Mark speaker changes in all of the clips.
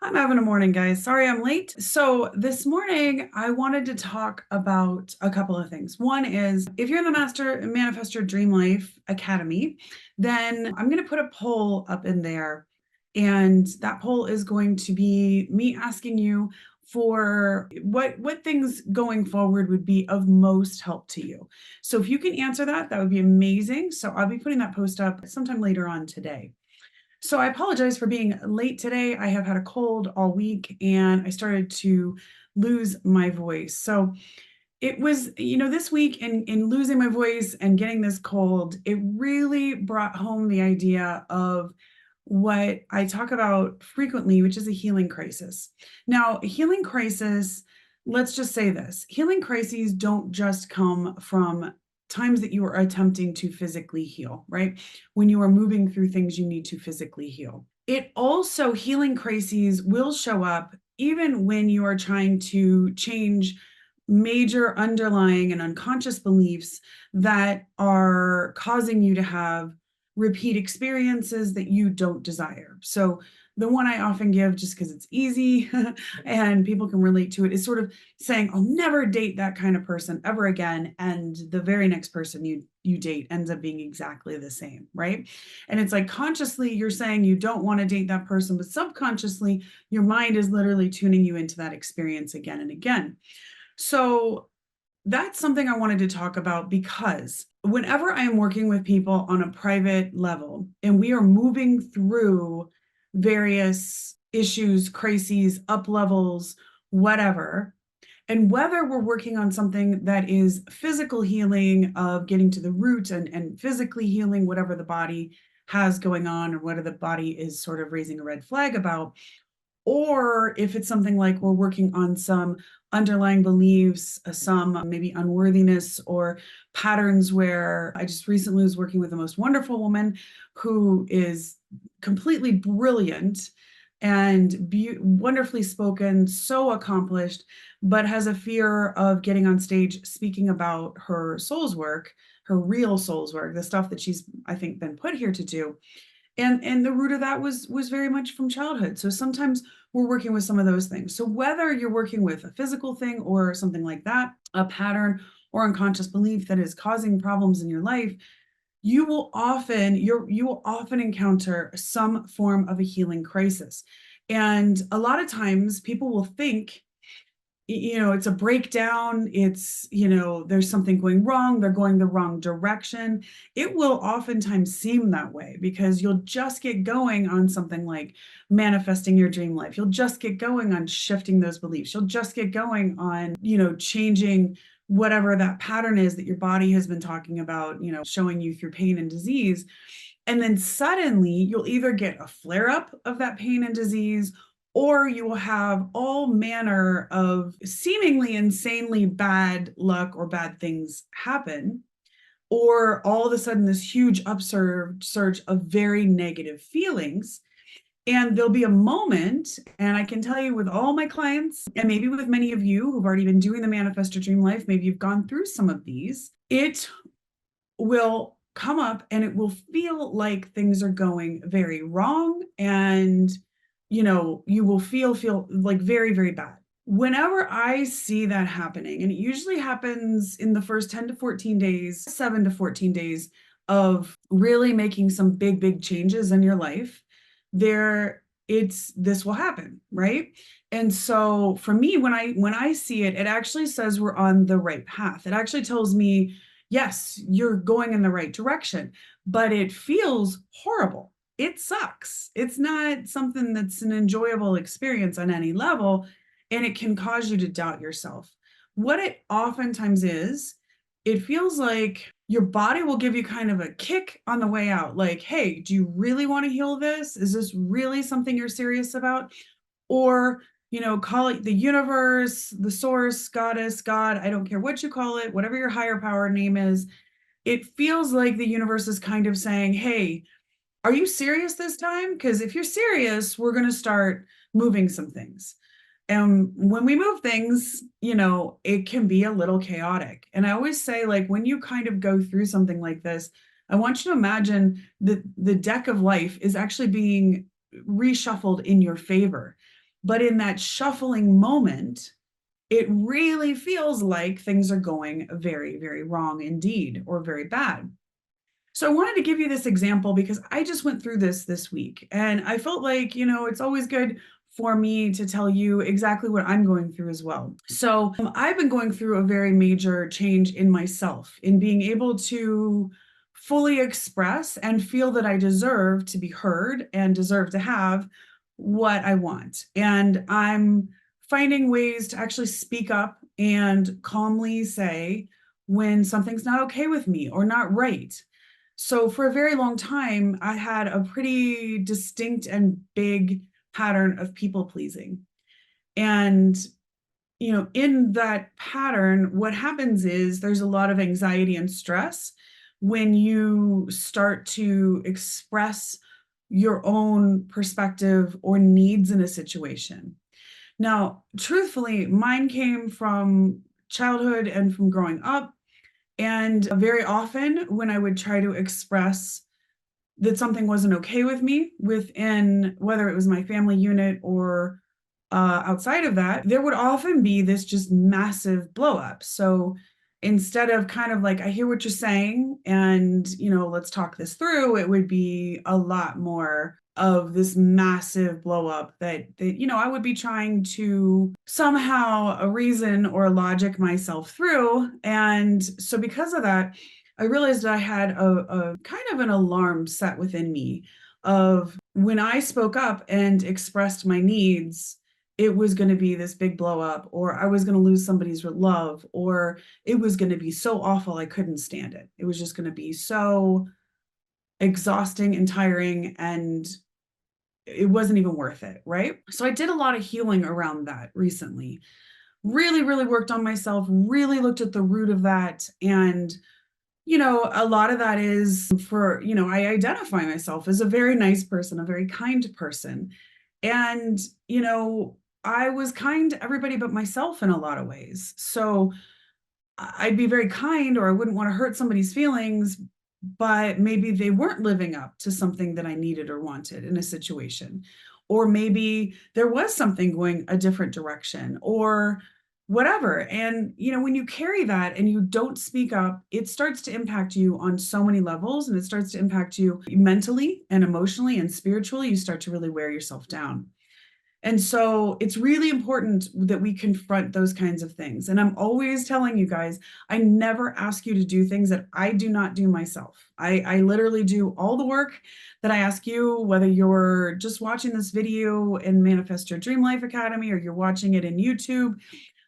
Speaker 1: I'm having a morning, guys. Sorry I'm late. So, this morning I wanted to talk about a couple of things. One is if you're in the Master Manifest Your Dream Life Academy, then I'm going to put a poll up in there. And that poll is going to be me asking you for what things going forward would be of most help to you. So if you can answer that, that would be amazing. So I'll be putting that post up sometime later on today. So I apologize for being late today. I have had a cold all week and I started to lose my voice. So it was, this week in losing my voice and getting this cold, it really brought home the idea of what I talk about frequently, which is a healing crisis. Now, a healing crisis, let's just say this, healing crises don't just come from times that you are attempting to physically heal, right? When you are moving through things you need to physically heal. It also, healing crises will show up even when you are trying to change major underlying and unconscious beliefs that are causing you to have repeat experiences that you don't desire. So the one I often give, just because it's easy and people can relate to it, is sort of saying, I'll never date that kind of person ever again. And the very next person you date ends up being exactly the same, right? And it's like consciously you're saying you don't want to date that person, but subconsciously your mind is literally tuning you into that experience again and again. So that's something I wanted to talk about because whenever I am working with people on a private level and we are moving through various issues, crises, up levels, whatever, and whether we're working on something that is physical healing of getting to the root and physically healing whatever the body has going on or whatever the body is sort of raising a red flag about, or if it's something like we're working on some underlying beliefs, some maybe unworthiness or patterns where I just recently was working with the most wonderful woman who is completely brilliant and wonderfully spoken, so accomplished, but has a fear of getting on stage speaking about her soul's work, her real soul's work, the stuff that she's, I think, been put here to do. And the root of that was very much from childhood. So sometimes we're working with some of those things. So whether you're working with a physical thing or something like that, a pattern or unconscious belief that is causing problems in your life, you will often encounter some form of a healing crisis. And a lot of times people will think, it's a breakdown, it's, there's something going wrong, they're going the wrong direction. It will oftentimes seem that way because you'll just get going on something like manifesting your dream life. You'll just get going on shifting those beliefs. You'll just get going on, changing whatever that pattern is that your body has been talking about, showing you through pain and disease. And then suddenly you'll either get a flare up of that pain and disease, or you will have all manner of seemingly insanely bad luck or bad things happen, or all of a sudden this huge upsurge of very negative feelings. And there'll be a moment, and I can tell you with all my clients, and maybe with many of you who've already been doing the Manifest Your Dream Life, maybe you've gone through some of these, it will come up and it will feel like things are going very wrong, and you will feel like very, very bad. Whenever I see that happening, and it usually happens in the first 10 to 14 days, 7 to 14 days of really making some big, big changes in your life, this will happen, right? And so for me, when I see it, it actually says we're on the right path. It actually tells me, yes, you're going in the right direction, but it feels horrible. It sucks. It's not something that's an enjoyable experience on any level, and it can cause you to doubt yourself. What it oftentimes is, it feels like your body will give you kind of a kick on the way out. Like, hey, do you really want to heal this? Is this really something you're serious about? Or, call it the universe, the source, goddess, God, I don't care what you call it, whatever your higher power name is. It feels like the universe is kind of saying, hey, are you serious this time? Because if you're serious, we're going to start moving some things. And when we move things, it can be a little chaotic. And I always say, like, when you kind of go through something like this, I want you to imagine that the deck of life is actually being reshuffled in your favor. But in that shuffling moment, it really feels like things are going very, very wrong indeed, or very bad. So I wanted to give you this example because I just went through this week, and I felt like, it's always good for me to tell you exactly what I'm going through as well. So I've been going through a very major change in myself, in being able to fully express and feel that I deserve to be heard and deserve to have what I want. And I'm finding ways to actually speak up and calmly say when something's not okay with me or not right. So for a very long time, I had a pretty distinct and big pattern of people pleasing. And, in that pattern, what happens is there's a lot of anxiety and stress when you start to express your own perspective or needs in a situation. Now, truthfully, mine came from childhood and from growing up. And very often, when I would try to express that something wasn't okay with me within, whether it was my family unit or outside of that, there would often be this just massive blow up. So instead of kind of like, I hear what you're saying, and, let's talk this through, it would be a lot more of this massive blow up that I would be trying to somehow reason or logic myself through. And so because of that, I realized that I had a kind of an alarm set within me of when I spoke up and expressed my needs, it was going to be this big blow up, or I was going to lose somebody's love, or it was going to be so awful I couldn't stand it. It was just going to be so exhausting and tiring, and it wasn't even worth it, right? So I did a lot of healing around that recently. Really, really worked on myself, really looked at the root of that. And a lot of that is I identify myself as a very nice person, a very kind person. And, I was kind to everybody but myself in a lot of ways. So I'd be very kind, or I wouldn't want to hurt somebody's feelings, but maybe they weren't living up to something that I needed or wanted in a situation. Or maybe there was something going a different direction or whatever. And, when you carry that and you don't speak up, it starts to impact you on so many levels, and it starts to impact you mentally and emotionally and spiritually. You start to really wear yourself down. And so it's really important that we confront those kinds of things. And I'm always telling you guys, I never ask you to do things that I do not do myself. I literally do all the work that I ask you, whether you're just watching this video in Manifest Your Dream Life Academy or you're watching it in YouTube.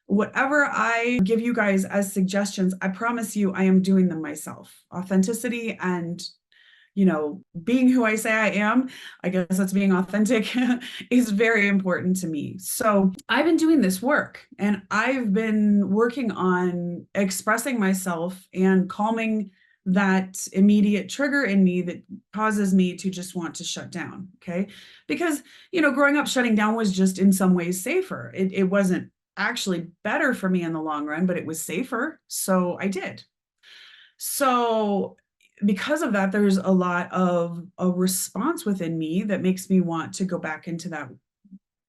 Speaker 1: Whatever I give you guys as suggestions, I promise you I am doing them myself. Authenticity and being who I say I am, I guess that's being authentic, is very important to me. So I've been doing this work, and I've been working on expressing myself and calming that immediate trigger in me that causes me to just want to shut down. Okay. Because, growing up, shutting down was just in some ways safer. It wasn't actually better for me in the long run, but it was safer. So I did. So because of that, there's a lot of a response within me that makes me want to go back into that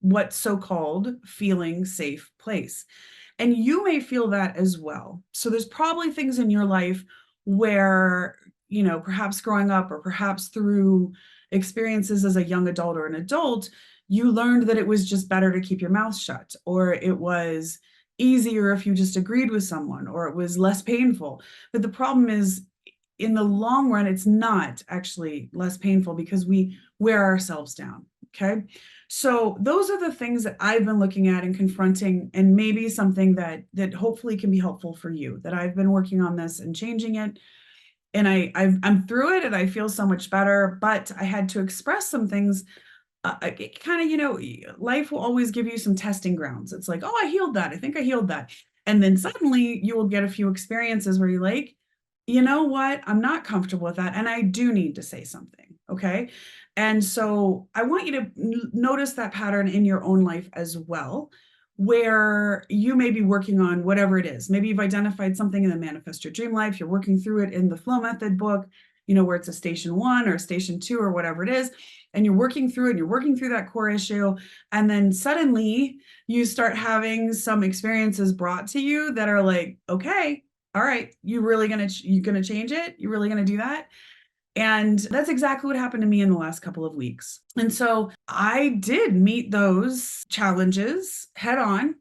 Speaker 1: what's so-called feeling safe place. And you may feel that as well. So there's probably things in your life where, perhaps growing up or perhaps through experiences as a young adult or an adult, you learned that it was just better to keep your mouth shut, or it was easier if you just agreed with someone, or it was less painful. But the problem is, in the long run, it's not actually less painful because we wear ourselves down. Okay. So those are the things that I've been looking at and confronting, and maybe something that hopefully can be helpful for you, that I've been working on this and changing it. And I'm through it and I feel so much better, but I had to express some things. It kind of, life will always give you some testing grounds. It's like, oh, I healed that. I think I healed that. And then suddenly you will get a few experiences where you're like, you know what? I'm not comfortable with that. And I do need to say something. Okay. And so I want you to notice that pattern in your own life as well, where you may be working on whatever it is. Maybe you've identified something in the Manifest Your Dream Life. You're working through it in the Flow Method book. where it's a station 1 or a station 2 or whatever it is, and you're working through it and you're working through that core issue, and then suddenly you start having some experiences brought to you that are like, okay, all right, you gonna change it? You really gonna do that? And that's exactly what happened to me in the last couple of weeks. And so I did meet those challenges head on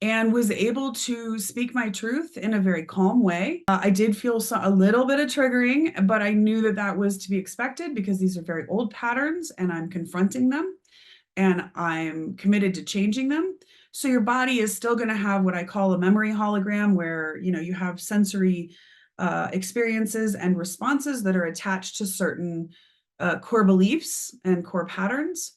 Speaker 1: and was able to speak my truth in a very calm way. I did feel a little bit of triggering, but I knew that that was to be expected because these are very old patterns and I'm confronting them and I'm committed to changing them. So your body is still going to have what I call a memory hologram, where you have sensory experiences and responses that are attached to certain core beliefs and core patterns.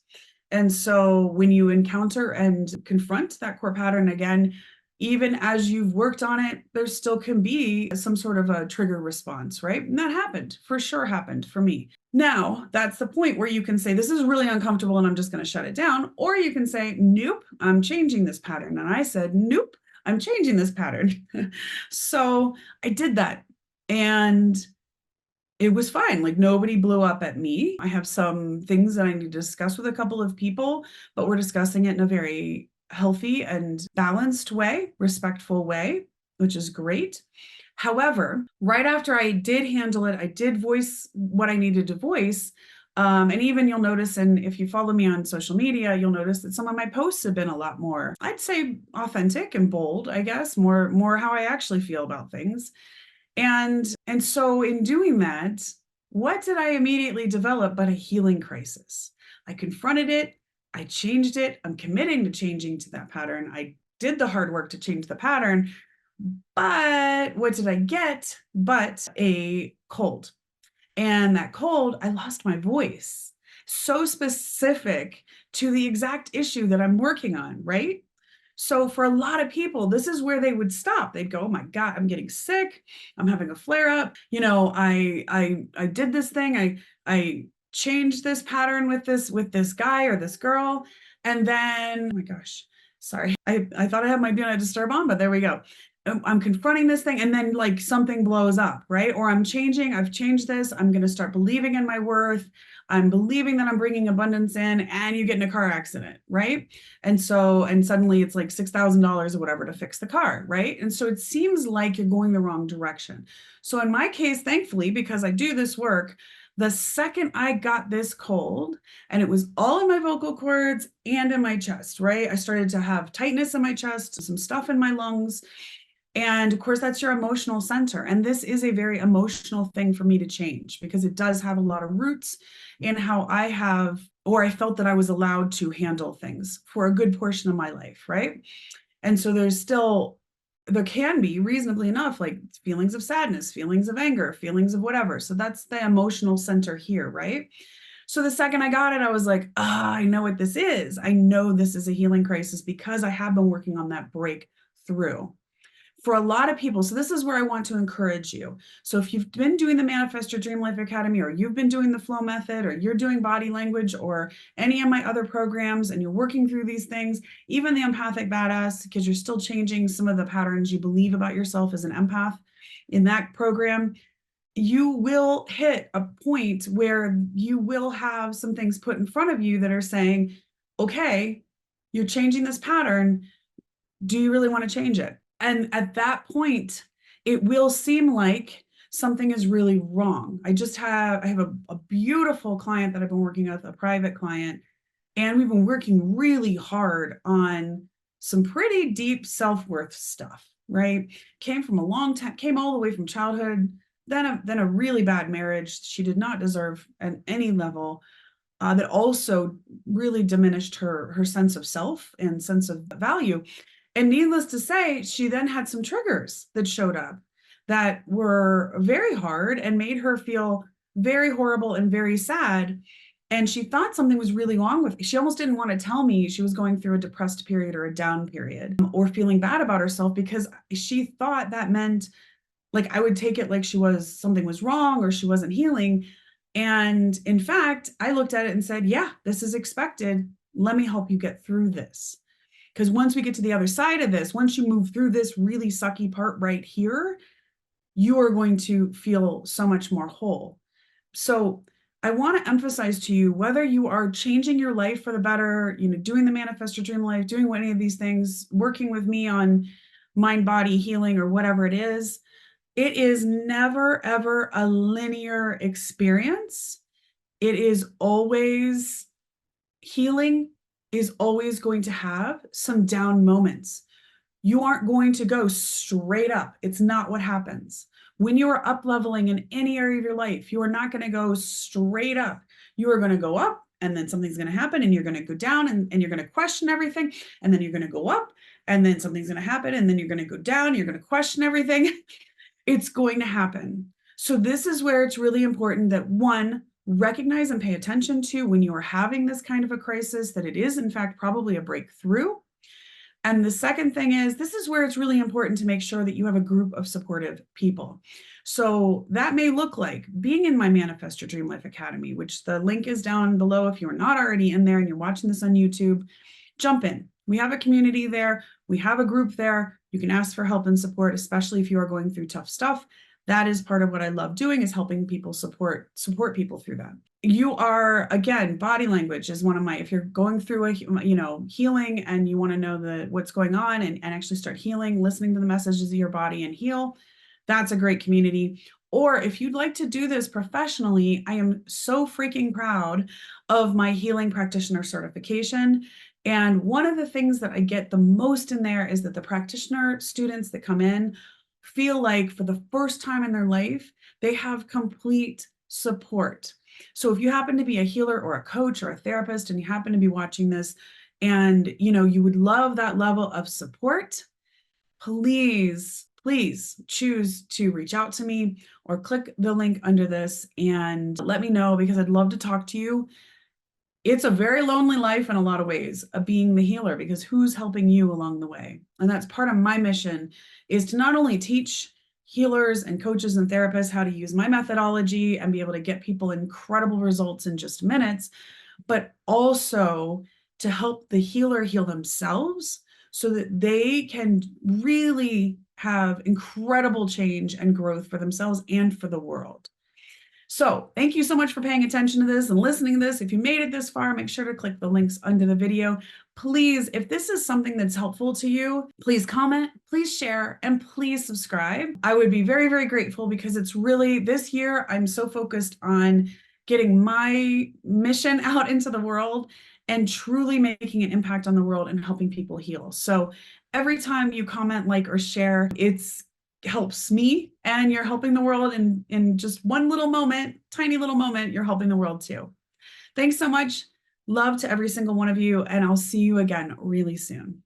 Speaker 1: And so when you encounter and confront that core pattern again, even as you've worked on it, there still can be some sort of a trigger response, right? And that happened, for sure happened for me. Now, that's the point where you can say, this is really uncomfortable and I'm just going to shut it down. Or you can say, nope, I'm changing this pattern. And I said, nope, I'm changing this pattern. So I did that. And it was fine. Like, nobody blew up at me. I have some things that I need to discuss with a couple of people, but we're discussing it in a very healthy and balanced way, respectful way, which is great. However, right after I did handle it, I did voice what I needed to voice. And even you'll notice, and if you follow me on social media, you'll notice that some of my posts have been a lot more, I'd say, authentic and bold, I guess, more how I actually feel about things. And so in doing that, what did I immediately develop but a healing crisis? I confronted it, I changed it, I'm committing to changing to that pattern. I did the hard work to change the pattern, but what did I get but a cold? And that cold, I lost my voice. So specific to the exact issue that I'm working on, right? So for a lot of people, this is where they would stop. They'd go, "Oh my God, I'm getting sick. I'm having a flare up. I did this thing. I changed this pattern with this guy or this girl, and then, oh my gosh, sorry, I thought I had my do not disturb on, but there we go. I'm confronting this thing, and then like something blows up, right? Or I've changed this. I'm going to start believing in my worth. I'm believing that I'm bringing abundance in, and you get in a car accident, right? And suddenly it's like $6,000 or whatever to fix the car, right? And so it seems like you're going the wrong direction. So in my case, thankfully, because I do this work, the second I got this cold, and it was all in my vocal cords and in my chest, right? I started to have tightness in my chest, some stuff in my lungs. And of course, that's your emotional center. And this is a very emotional thing for me to change because it does have a lot of roots in how I felt that I was allowed to handle things for a good portion of my life, right? And so there can be reasonably enough, like feelings of sadness, feelings of anger, feelings of whatever. So that's the emotional center here, right? So the second I got it, I was like, I know what this is. I know this is a healing crisis because I have been working on that breakthrough. For a lot of people, so this is where I want to encourage you. So if you've been doing the Manifest Your Dream Life Academy, or you've been doing the flow method, or you're doing body language, or any of my other programs, and you're working through these things, even the Empathic Badass, because you're still changing some of the patterns you believe about yourself as an empath in that program, you will hit a point where you will have some things put in front of you that are saying, okay, you're changing this pattern. Do you really want to change it? And at that point, it will seem like something is really wrong. I have a beautiful client that I've been working with, a private client, and we've been working really hard on some pretty deep self-worth stuff, right? Came from a long time, came all the way from childhood, then a really bad marriage she did not deserve at any level. That also really diminished her sense of self and sense of value. And needless to say, she then had some triggers that showed up that were very hard and made her feel very horrible and very sad. And she thought something was really wrong with me. She almost didn't want to tell me she was going through a depressed period or a down period or feeling bad about herself, because she thought that meant like I would take it like something was wrong or she wasn't healing. And in fact, I looked at it and said, yeah, this is expected. Let me help you get through this. Because once we get to the other side of this, once you move through this really sucky part right here, you are going to feel so much more whole. So I want to emphasize to you, whether you are changing your life for the better, doing the Manifest Your Dream Life, doing any of these things, working with me on mind, body healing, or whatever it is never, ever a linear experience. It is always healing is always going to have some down moments. You aren't going to go straight up. It's not what happens. When you are up leveling in any area of your life, you are not going to go straight up. You are going to go up, and then something's going to happen, and you're going to go down, and you're going to question everything. And then you're going to go up, and then something's going to happen, and then you're going to go down. You're going to question everything. It's going to happen. So this is where it's really important that, one, recognize and pay attention to when you are having this kind of a crisis, that it is in fact probably a breakthrough. And the second thing is, this is where it's really important to make sure that you have a group of supportive people. So that may look like being in my Manifest Your Dream Life Academy, which the link is down below. If you're not already in there and you're watching this on YouTube, jump in. We have a community there. We have a group there. You can ask for help and support, especially if you are going through tough stuff. That is part of what I love doing, is helping people support people through that. You are, again, body language is one of my, if you're going through a, healing and you want to know what's going on and actually start healing, listening to the messages of your body and heal, that's a great community. Or if you'd like to do this professionally, I am so freaking proud of my healing practitioner certification. And one of the things that I get the most in there is that the practitioner students that come in feel like for the first time in their life, they have complete support. So if you happen to be a healer or a coach or a therapist and you happen to be watching this and you would love that level of support, please choose to reach out to me or click the link under this and let me know, because I'd love to talk to you. It's a very lonely life in a lot of ways of being the healer, because who's helping you along the way? And that's part of my mission, is to not only teach healers and coaches and therapists how to use my methodology and be able to get people incredible results in just minutes, but also to help the healer heal themselves so that they can really have incredible change and growth for themselves and for the world. So thank you so much for paying attention to this and listening to this. If you made it this far, make sure to click the links under the video. Please, if this is something that's helpful to you, please comment, please share, and please subscribe. I would be very, very grateful, because it's really, this year, I'm so focused on getting my mission out into the world and truly making an impact on the world and helping people heal. So every time you comment, like, or share, it's helps me, and you're helping the world in just one little moment, tiny little moment, you're helping the world too. Thanks so much. Love to every single one of you, and I'll see you again really soon.